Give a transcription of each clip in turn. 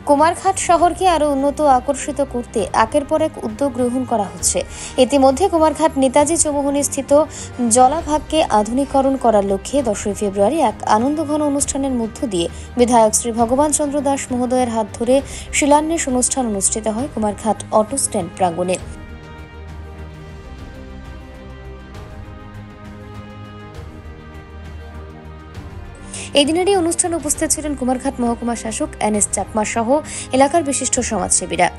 কুমারঘাট শহরকে আরো উন্নত আকর্ষিত করতে একের পর এক উদ্যোগ গ্রহণ করা হচ্ছে। ইতিমধ্যে কুমারঘাট নেতাজি চৌমুহনী স্থিত জলাভাগকে আধুনিকরণ করার লক্ষ্যে 10 ফেব্রুয়ারি এক আনন্দঘন অনুষ্ঠানের মধ্য দিয়ে বিধায়ক শ্রী ভগবান চন্দ্র দাস মহোদয়ের হাত ধরে শিলান্যাস অনুষ্ঠান অনুষ্ঠিত হয় কুমারঘাট অটো স্ট্যান্ড প্রাঙ্গণে। এই দিনের এই অনুষ্ঠানে উপস্থিত ছিলেন কুমারঘাট মহকুমা শাসক NS চাকমা সহ এলাকার বিশিষ্ট সমাজসেবীরা।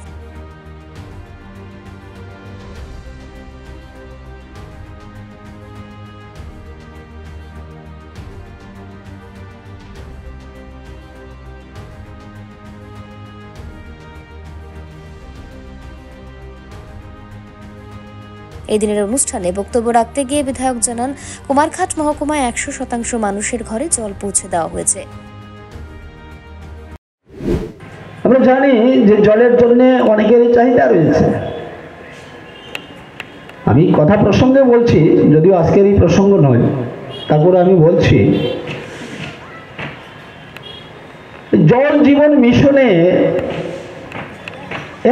এই দিনের অনুষ্ঠানে বক্তব্য রাখতে গিয়ে বিধায়ক জানান, কুমারঘাট মহকুমায় 100% মানুষের ঘরে জল পৌঁছে দেওয়া হয়েছে। আমরা জানি যে জলের জন্য অনেকেরই চাহিদা রয়েছে। আমি কথা প্রসঙ্গে বলছি, যদিও আজকের এই প্রসঙ্গ নয়, তারপরে আমি বলছি জল জীবন মিশনে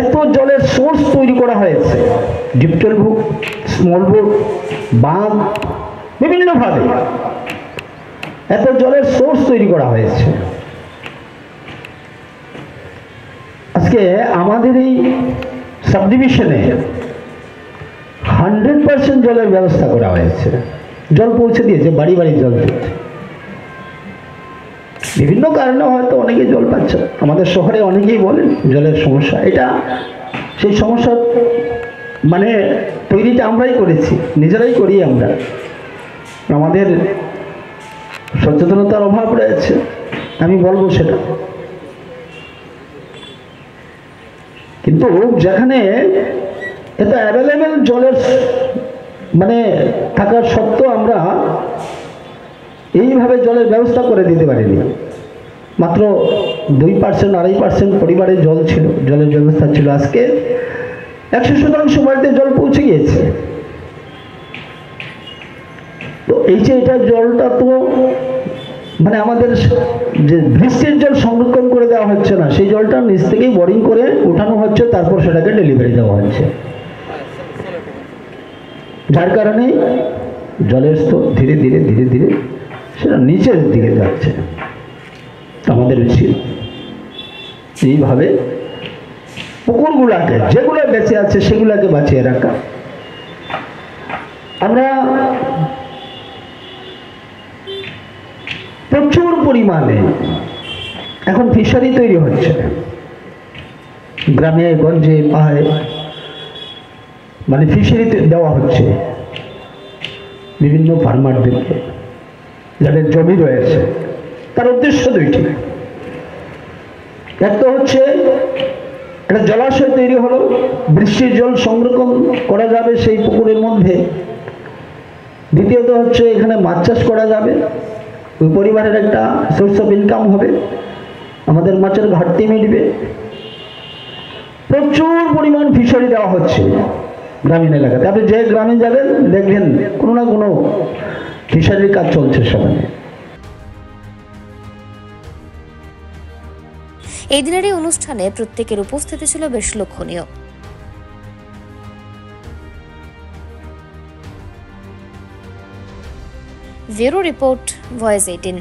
এত জলের সোর্স তৈরি করা হয়েছে, ডিপটেল বুক, স্মল বুক, বাঁধ, বিভিন্নভাবে এত জলের সোর্স তৈরি করা হয়েছে। আজকে আমাদের এই সাবডিভিশনে 100% জলের ব্যবস্থা করা হয়েছে, জল পৌঁছে দিয়েছে, বাড়ি বাড়ি জল দিচ্ছে। বিভিন্ন কারণে হয়তো অনেকে জল পাচ্ছে। আমাদের শহরে অনেকেই বলেন জলের সমস্যা, এটা সেই সমস্যা মানে তৈরিটা আমরাই করেছি, নিজেরাই করি আমরা। আমাদের সচেতনতার অভাব রয়েছে, আমি বলবো সেটা। কিন্তু যেখানে এত অ্যাভেলেবেল জলের মানে থাকার সত্ত্বেও আমরা এইভাবে জলের ব্যবস্থা করে দিতে পারিনি। মাত্র 2%, 2.5% পরিবারে জল ছিল, জলের ব্যবস্থা ছিল। আজকে 100% বাড়িতে জল পৌঁছে গিয়েছে। তো এই যে এটা জলটা তো মানে আমাদের যে বৃষ্টির জল সংরক্ষণ করে দেওয়া হচ্ছে না, সেই জলটা নিচ থেকেই বোরিং করে উঠানো হচ্ছে, তারপর সেটাকে ডেলিভারি দেওয়া হচ্ছে, যার কারণে জলের স্তর ধীরে ধীরে ধীরে ধীরে সেটা নিচের দিকে যাচ্ছে। আমাদের উচিত এইভাবে পুকুরগুলাকে, যেগুলো বেঁচে আছে সেগুলাকে বাঁচিয়ে রাখা। আমরা প্রচুর পরিমাণে এখন ফিশারি তৈরি হচ্ছে, গ্রামে গঞ্জে পাহাড়ে মানে ফিশারি দেওয়া হচ্ছে বিভিন্ন ফার্মারদেরকে, যাদের জমি রয়েছে। তার উদ্দেশ্য দুইটি, এক তো হচ্ছে একটা জলাশয় তৈরি হলো, বৃষ্টির জল সংরক্ষণ করা যাবে সেই পুকুরের মধ্যে। দ্বিতীয়ত হচ্ছে এখানে মাছ চাষ করা যাবে, ওই পরিবারের একটা সোর্স অফ ইনকাম হবে, আমাদের মাছের ঘাটতি মিটবে। প্রচুর পরিমাণ ফিশারি দেওয়া হচ্ছে গ্রামীণ এলাকাতে। আপনি যে গ্রামে যাবেন দেখবেন কোনো না কোনো ফিশারির কাজ চলছে সেখানে। এই দিনের এই অনুষ্ঠানে প্রত্যেকের উপস্থিতি ছিল বেশ লক্ষণীয়। Bureau report, voice 18।